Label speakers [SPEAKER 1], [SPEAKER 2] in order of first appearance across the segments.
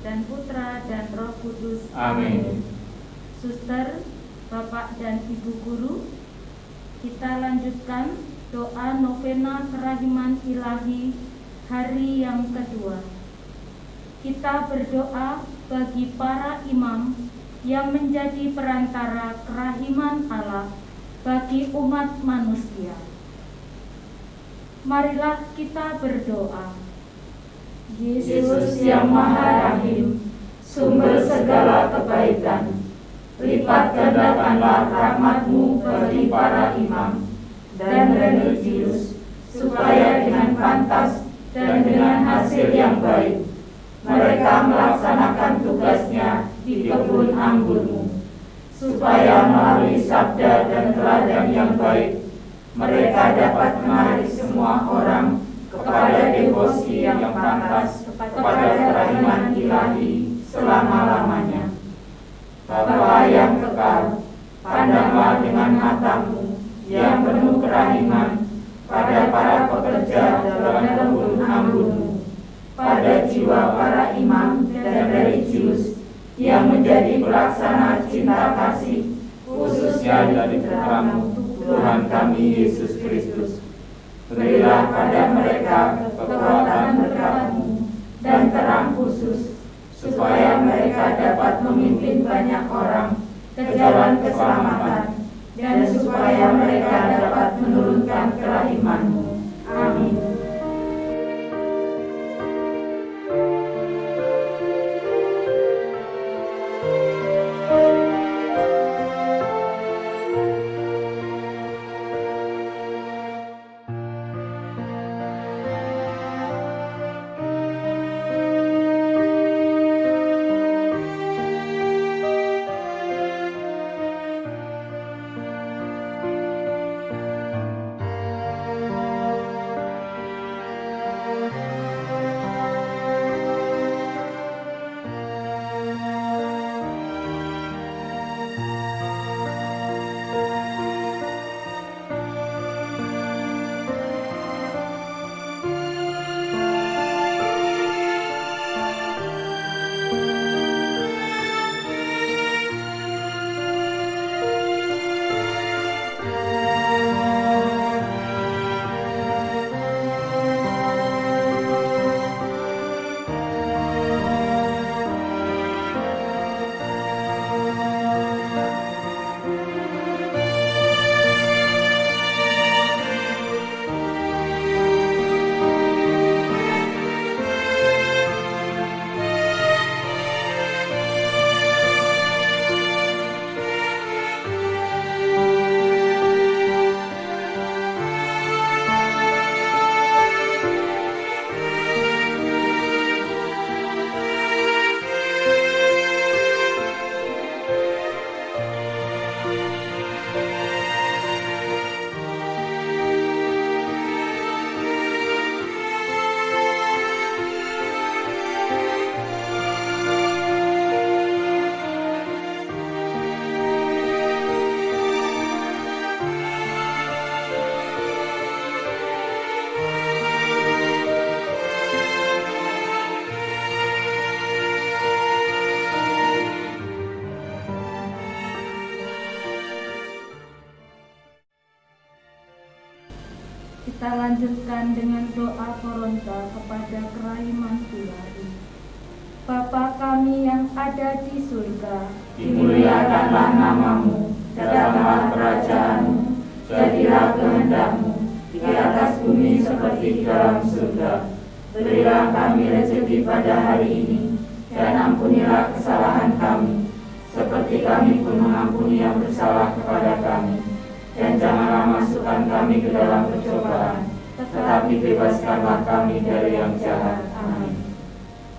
[SPEAKER 1] dan Putra, dan Roh Kudus.
[SPEAKER 2] Amin.
[SPEAKER 1] Suster, Bapak dan Ibu Guru, kita lanjutkan doa novena kerahiman ilahi hari yang kedua. Kita berdoa bagi para imam yang menjadi perantara kerahiman Allah bagi umat manusia. Marilah kita berdoa.
[SPEAKER 3] Yesus yang Maha Rahim, sumber segala kebaikan, lipat gandakanlah rahmat-Mu bagi para imam dan religius, supaya dengan pantas dan dengan hasil yang baik, mereka melaksanakan tugasnya di kebun anggur-Mu, supaya melalui sabda dan teladan yang baik, mereka dapat menarik semua orang kepada devosi yang pantas kepada kerahiman ilahi selama-lamanya. Bapa yang kekal, pandanglah dengan mata-Mu yang penuh kerahiman pada para pekerja dalam kebun anggur-Mu, pada jiwa para imam dan religius yang menjadi pelaksana cinta kasih, khususnya dari Putra-Mu, Tuhan kami Yesus Kristus. Berilah pada mereka kekuatan berkat-Mu dan terang khusus, supaya mereka dapat memimpin banyak orang ke jalan keselamatan, dan supaya mereka dapat menurunkan kerahiman-Mu. Amin.
[SPEAKER 1] Kita lanjutkan dengan doa koronta kepada kerahiman ilahi. Bapa kami yang ada di surga,
[SPEAKER 3] Dimuliakanlah nama-Mu, datanglah kerajaan-Mu, jadilah kehendak-Mu di atas bumi seperti di dalam surga. Berilah kami rezeki pada hari ini, dan ampunilah kesalahan kami, seperti kami pun mengampuni yang bersalah kepada kami. Dan janganlah masukkan kami ke dalam percobaan, tetapi bebaskanlah kami dari yang jahat. Amin.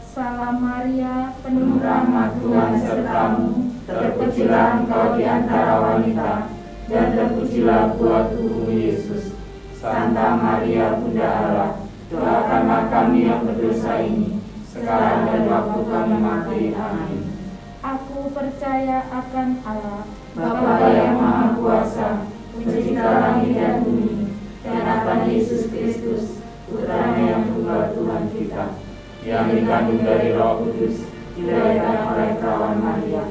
[SPEAKER 1] Salam Maria,
[SPEAKER 3] Penuh rahmat, Tuhan serta-Mu, terpujilah Engkau di antara wanita, dan terpujilah buah tubuh Yesus. Santa Maria Bunda Allah, doakanlah kami yang berdosa ini, sekarang dan waktu kami mati. Amin.
[SPEAKER 1] aku percaya akan Allah,
[SPEAKER 3] Bapa yang Maha Kuasa, pencipta langit dan bumi, dan akan Yesus Kristus, Putranya yang tunggal Tuhan kita, yang dikandung dari Roh Kudus, dilahirkan oleh perawan Maria,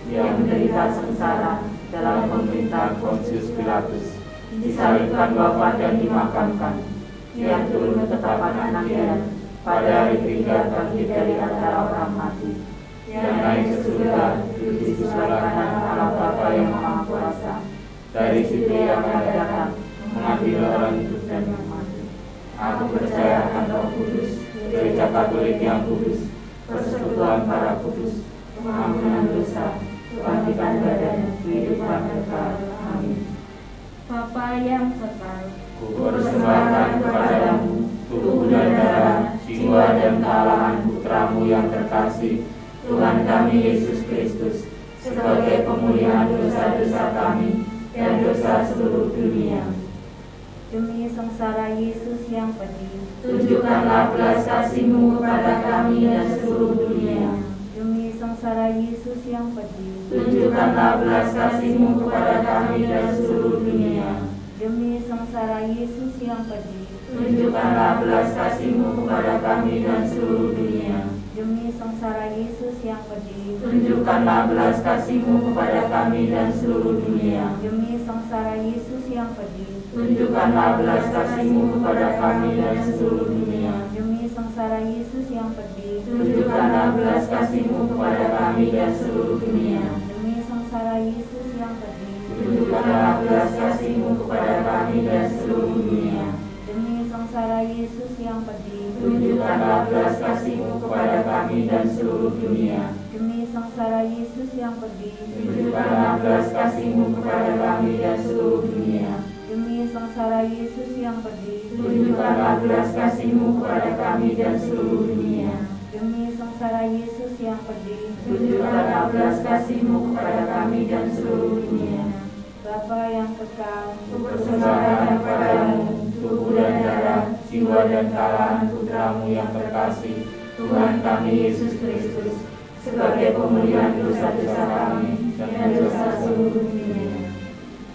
[SPEAKER 3] yang menderita sengsara dalam pemerintahan Pontius Pilatus, disalibkan, wafat dan dimakamkan. Ia turun ke tempat kematian, pada hari ketiga bangkit dari antara orang mati. Yang naik ke surga, duduk di sebelah kanan Allah Bapa yang Maha Kuasa. Dari situ ia akan datang, mengadili orang hidup dan yang mati. Aku percaya akan Roh Kudus, Gereja Katolik yang kudus, persekutuan para kudus, pengampunan dosa, kebangkitan badan, kehidupan kekal. Amin.
[SPEAKER 1] Bapa yang kekal,
[SPEAKER 3] Kupersembahkan kepadamu tubuh dan darah, jiwa dan kealahan Putramu yang terkasih, Tuhan kami Yesus Kristus, sebagai pemulihan dosa-dosa kami dan dosa seluruh dunia.
[SPEAKER 1] demi sengsara Yesus yang pedih,
[SPEAKER 3] Tunjukkanlah belas kasih-Mu kepada kami dan seluruh dunia.
[SPEAKER 1] demi sengsara Yesus yang pedih,
[SPEAKER 3] Tunjukkanlah belas kasih-Mu kepada kami dan seluruh dunia.
[SPEAKER 1] demi sengsara Yesus yang pedih,
[SPEAKER 3] Tunjukkanlah belas kasih-Mu kepada kami dan seluruh dunia.
[SPEAKER 1] demi sengsara Yesus yang pedih,
[SPEAKER 3] Tunjukkanlah belas kasih-Mu kepada kami dan seluruh dunia.
[SPEAKER 1] demi sengsara Yesus yang pedih,
[SPEAKER 3] Tunjukkanlah belas kasih-Mu kepada kami dan seluruh dunia.
[SPEAKER 1] demi sengsara Yesus yang pedih,
[SPEAKER 3] Tunjukkanlah belas kasih-Mu kepada kami dan seluruh dunia.
[SPEAKER 1] demi sengsara Yesus yang pedih,
[SPEAKER 3] Tunjukkanlah belas kasih-Mu kepada kami dan seluruh dunia.
[SPEAKER 1] demi sengsara Yesus yang pedih,
[SPEAKER 3] Tunjukkanlah belas kasih-Mu kepada kami dan seluruh dunia.
[SPEAKER 1] demi sengsara Yesus yang pedih,
[SPEAKER 3] Tunjukkanlah belas kasih-Mu kepada kami dan seluruh dunia.
[SPEAKER 1] demi sengsara Yesus yang pedih,
[SPEAKER 3] Tunjukkanlah belas kasih-Mu kepada kami dan seluruh dunia.
[SPEAKER 1] demi sengsara Yesus yang pedih,
[SPEAKER 3] Tunjukkanlah belas kasih-Mu kepada kami dan seluruh dunia.
[SPEAKER 1] Bapa yang kekal,
[SPEAKER 3] Kupersembahkan kepadamu tubuh dan darah, jiwa dan kealahan Putramu yang terkasih, Tuhan kami Yesus Kristus, sebagai pemulihan dosa-dosa kami dan dosa seluruh dunia.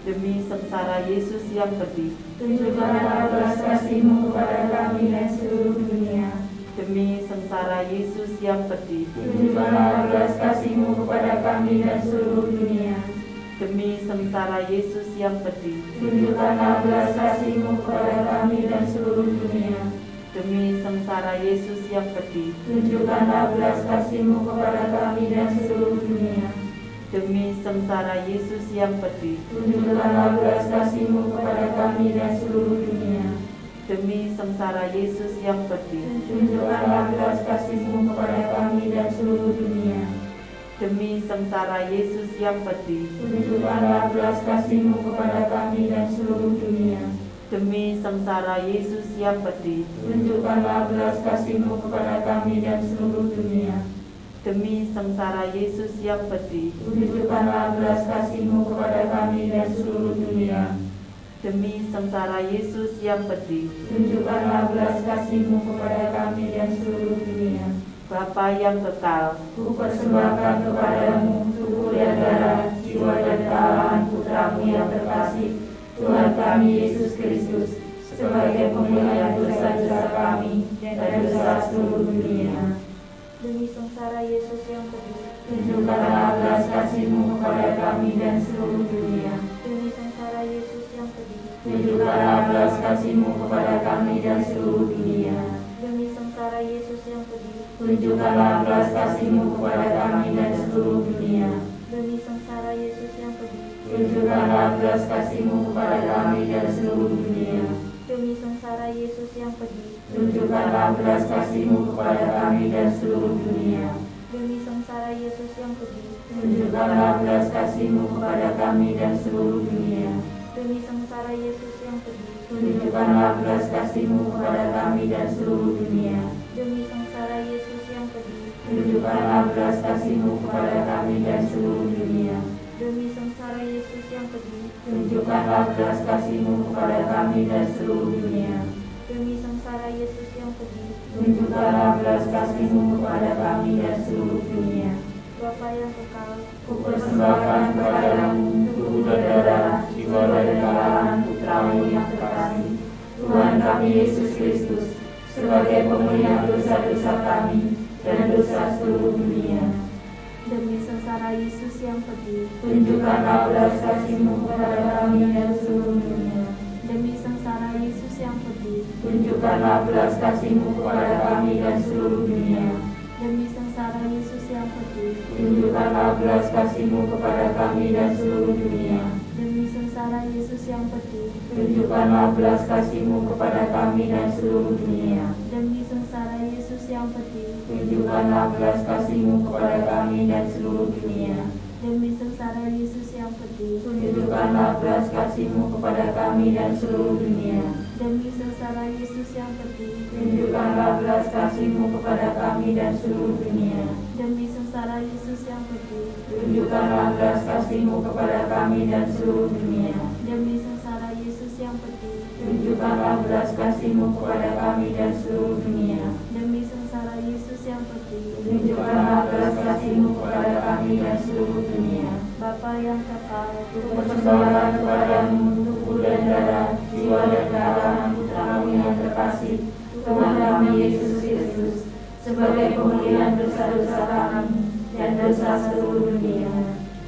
[SPEAKER 2] Demi sengsara Yesus yang pedih,
[SPEAKER 3] Tunjukkanlah belas kasih-Mu kepada kami dan seluruh dunia.
[SPEAKER 2] demi sengsara Yesus yang pedih,
[SPEAKER 3] Tunjukkanlah belas kasih-Mu kepada kami dan seluruh dunia.
[SPEAKER 2] demi sengsara Yesus yang pedih,
[SPEAKER 3] Tunjukkanlah belas kasih-Mu kepada kami dan seluruh dunia.
[SPEAKER 2] demi sengsara Yesus yang pedih,
[SPEAKER 3] Tunjukkanlah belas kasih-Mu kepada kami dan seluruh dunia.
[SPEAKER 2] demi sengsara Yesus yang pedih,
[SPEAKER 3] Tunjukkanlah belas kasih-Mu kepada kami dan seluruh dunia.
[SPEAKER 2] demi sengsara Yesus yang pedih,
[SPEAKER 3] Tunjukkanlah belas kasih-Mu kepada kami dan seluruh dunia.
[SPEAKER 2] demi sengsara Yesus yang pedih,
[SPEAKER 3] Tunjukkanlah belas kasih-Mu kepada kami dan seluruh dunia.
[SPEAKER 2] demi sengsara Yesus yang pedih,
[SPEAKER 3] Tunjukkanlah belas kasih-Mu kepada kami dan seluruh dunia.
[SPEAKER 2] demi sengsara Yesus yang pedih,
[SPEAKER 3] Tunjukkanlah belas kasih-Mu kepada kami dan seluruh dunia.
[SPEAKER 2] demi sengsara Yesus yang pedih.
[SPEAKER 3] Tunjukkanlah belas kasih-Mu kepada kami dan seluruh dunia.
[SPEAKER 2] Bapa yang kekal,
[SPEAKER 3] Kupersembahkan kepadamu tubuh dan darah, jiwa dan kealahan Putramu yang terkasih, Tuhan kami Yesus Kristus, sebagai pemulihan dosa-dosa kami dan dosa seluruh dunia.
[SPEAKER 1] demi sengsara Yesus yang pedih,
[SPEAKER 3] Tunjukkanlah belas kasih-Mu kepada kami dan seluruh dunia.
[SPEAKER 1] demi sengsara Yesus yang pedih,
[SPEAKER 3] Tunjukkanlah belas kasih-Mu kepada kami dan seluruh dunia.
[SPEAKER 1] demi sengsara Yesus yang pedih,
[SPEAKER 3] Tunjukkanlah belas kasih-Mu kepada kami dan seluruh dunia.
[SPEAKER 1] demi sengsara Yesus yang pedih,
[SPEAKER 3] Tunjukkanlah belas kasih-Mu kepada kami dan seluruh dunia.
[SPEAKER 1] demi sengsara Yesus yang pedih,
[SPEAKER 3] Tunjukkanlah belas kasih-Mu kepada kami dan seluruh dunia.
[SPEAKER 1] demi sengsara Yesus yang pedih,
[SPEAKER 3] Tunjukkanlah belas kasih-Mu kepada kami dan seluruh dunia.
[SPEAKER 1] demi sengsara Yesus yang pedih,
[SPEAKER 3] Tunjukkanlah belas kasih-Mu kepada kami dan seluruh dunia.
[SPEAKER 1] demi sengsara Yesus yang pedih,
[SPEAKER 3] Tunjukkanlah belas kasih-Mu kepada kami dan seluruh dunia.
[SPEAKER 1] demi sengsara Yesus yang pedih,
[SPEAKER 3] Tunjukkanlah belas kasih-Mu kepada kami dan seluruh dunia.
[SPEAKER 1] demi sengsara Yesus yang pedih,
[SPEAKER 3] Tunjukkanlah belas kasih-Mu kepada kami dan seluruh dunia.
[SPEAKER 1] Bapa yang kekal,
[SPEAKER 3] Kupersembahkan kepadamu tubuh dan darah, jiwa dan kealahan Putramu yang terkasih, Tuhan kami Yesus Kristus, sebagai pemulihan dosa-dosa kami dan dosa seluruh dunia.
[SPEAKER 1] Demi sengsara Yesus yang pedih,
[SPEAKER 3] Tunjukkanlah belas kasih-Mu kepada kami dan seluruh dunia.
[SPEAKER 1] demi sengsara Yesus yang pedih,
[SPEAKER 3] Tunjukkanlah belas kasih-Mu kepada kami dan seluruh dunia.
[SPEAKER 1] demi sengsara Yesus yang pedih,
[SPEAKER 3] Tunjukkanlah belas kasih-Mu kepada kami dan seluruh dunia.
[SPEAKER 1] demi sengsara Yesus yang pedih,
[SPEAKER 3] Tunjukkanlah belas kasih-Mu kepada kami dan seluruh dunia.
[SPEAKER 1] demi sengsara Yesus yang pedih,
[SPEAKER 3] Tunjukkanlah belas kasih-Mu kepada kami dan seluruh dunia.
[SPEAKER 1] demi sengsara Yesus yang pedih,
[SPEAKER 3] Tunjukkanlah belas kasih-Mu kepada kami dan seluruh dunia.
[SPEAKER 1] demi sengsara Yesus yang pedih,
[SPEAKER 3] Tunjukkanlah belas kasih-Mu kepada kami dan seluruh dunia.
[SPEAKER 1] demi sengsara Yesus yang pedih,
[SPEAKER 3] Tunjukkanlah belas kasih-Mu kepada kami dan seluruh dunia.
[SPEAKER 1] demi sengsara Yesus yang pedih,
[SPEAKER 3] Tunjukkanlah belas kasih-Mu kepada kami dan seluruh dunia.
[SPEAKER 1] demi sengsara Yesus yang pedih.
[SPEAKER 3] Tunjukkanlah belas kasih-Mu kepada kami dan seluruh dunia.
[SPEAKER 1] Bapa yang kekal,
[SPEAKER 3] Persembahan kepadamu tubuh dan darah, jiwa dan darah Putra-Mu yang terkasih, Tuhan kami Yesus Kristus, sebagai pemulihan dosa-dosa kami dan dosa seluruh dunia.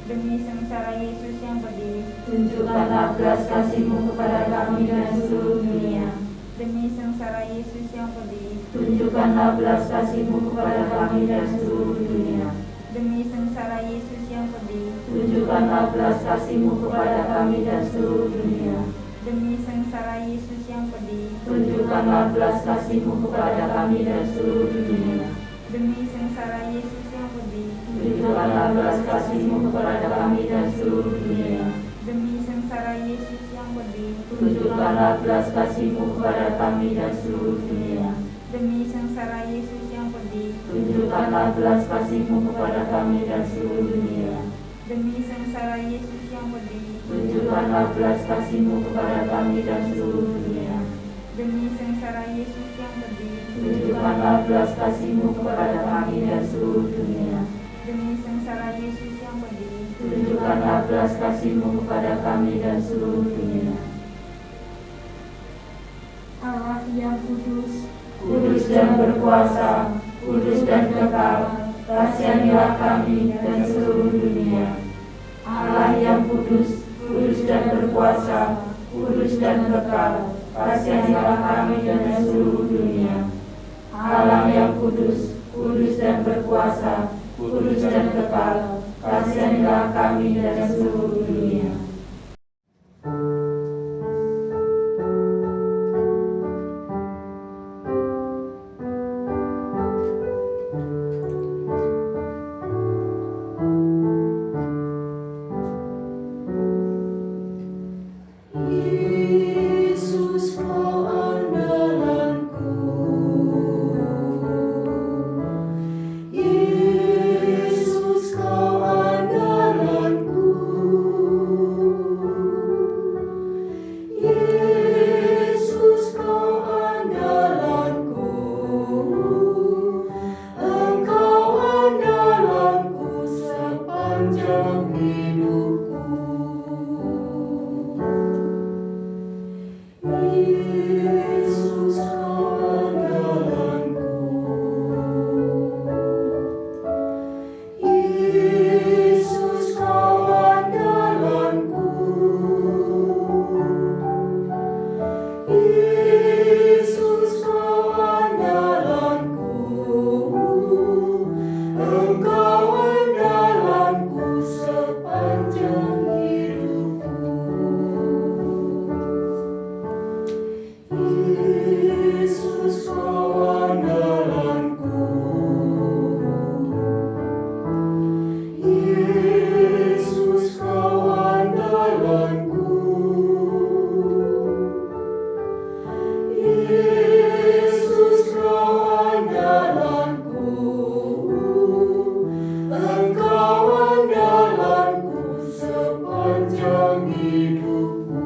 [SPEAKER 1] demi sengsara Yesus yang pedih,
[SPEAKER 3] Tunjukkanlah belas kasih-Mu kepada kami dan seluruh dunia.
[SPEAKER 1] demi sengsara Yesus yang pedih,
[SPEAKER 3] Tunjukkanlah belas kasih-Mu kepada kami dan seluruh dunia.
[SPEAKER 1] demi sengsara Yesus yang pedih,
[SPEAKER 3] Tunjukkanlah belas kasih-Mu kepada kami dan seluruh dunia.
[SPEAKER 1] demi sengsara Yesus yang pedih,
[SPEAKER 3] Tunjukkanlah belas kasih-Mu kepada kami dan seluruh dunia.
[SPEAKER 1] demi sengsara Yesus yang pedih,
[SPEAKER 3] Tunjukkanlah belas kasih-Mu kepada kami dan seluruh dunia.
[SPEAKER 1] demi sengsara Yesus yang pedih,
[SPEAKER 3] Tunjukkanlah belas kasih-Mu kepada kami dan seluruh dunia.
[SPEAKER 1] demi sengsara Yesus yang pedih,
[SPEAKER 3] Tunjukkanlah belas kasih-Mu kepada kami dan seluruh dunia.
[SPEAKER 1] demi sengsara Yesus yang pedih,
[SPEAKER 3] Tunjukkanlah belas kasih-Mu kepada kami dan seluruh dunia.
[SPEAKER 1] demi sengsara Yesus yang pedih,
[SPEAKER 3] Tunjukkanlah belas kasih-Mu kepada kami dan seluruh dunia.
[SPEAKER 1] demi sengsara Yesus yang pedih,
[SPEAKER 3] Tunjukkanlah belas kasih-Mu kepada kami dan seluruh dunia.
[SPEAKER 1] Allah yang kudus,
[SPEAKER 3] Kudus dan berkuasa, kudus dan kekal, kasihanilah kami dan seluruh dunia. Allah yang kudus, kudus dan berkuasa, kudus dan kekal, kasihanilah kami dan seluruh dunia. Allah yang kudus, kudus dan berkuasa, kudus dan kekal, kasihanilah kami dan seluruh dunia.
[SPEAKER 4] Yesus kau andalanku, Yesus kau andalanku, Yesus kau andalanku, Engkau andalanku sepanjang hidupku. Yesus kau andalanku, Yesus kau andalanku, Yesus kau andalanku, Engkau andalanku sepanjang hidupku. Yesus kau andalanku, Yesus kau andalanku, Yesus kau andalanku, Engkau andalanku sepanjang hidupku.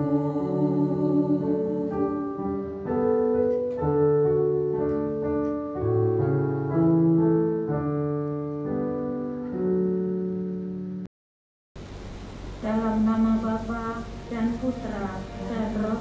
[SPEAKER 1] dalam nama Bapa dan Putra dan Roh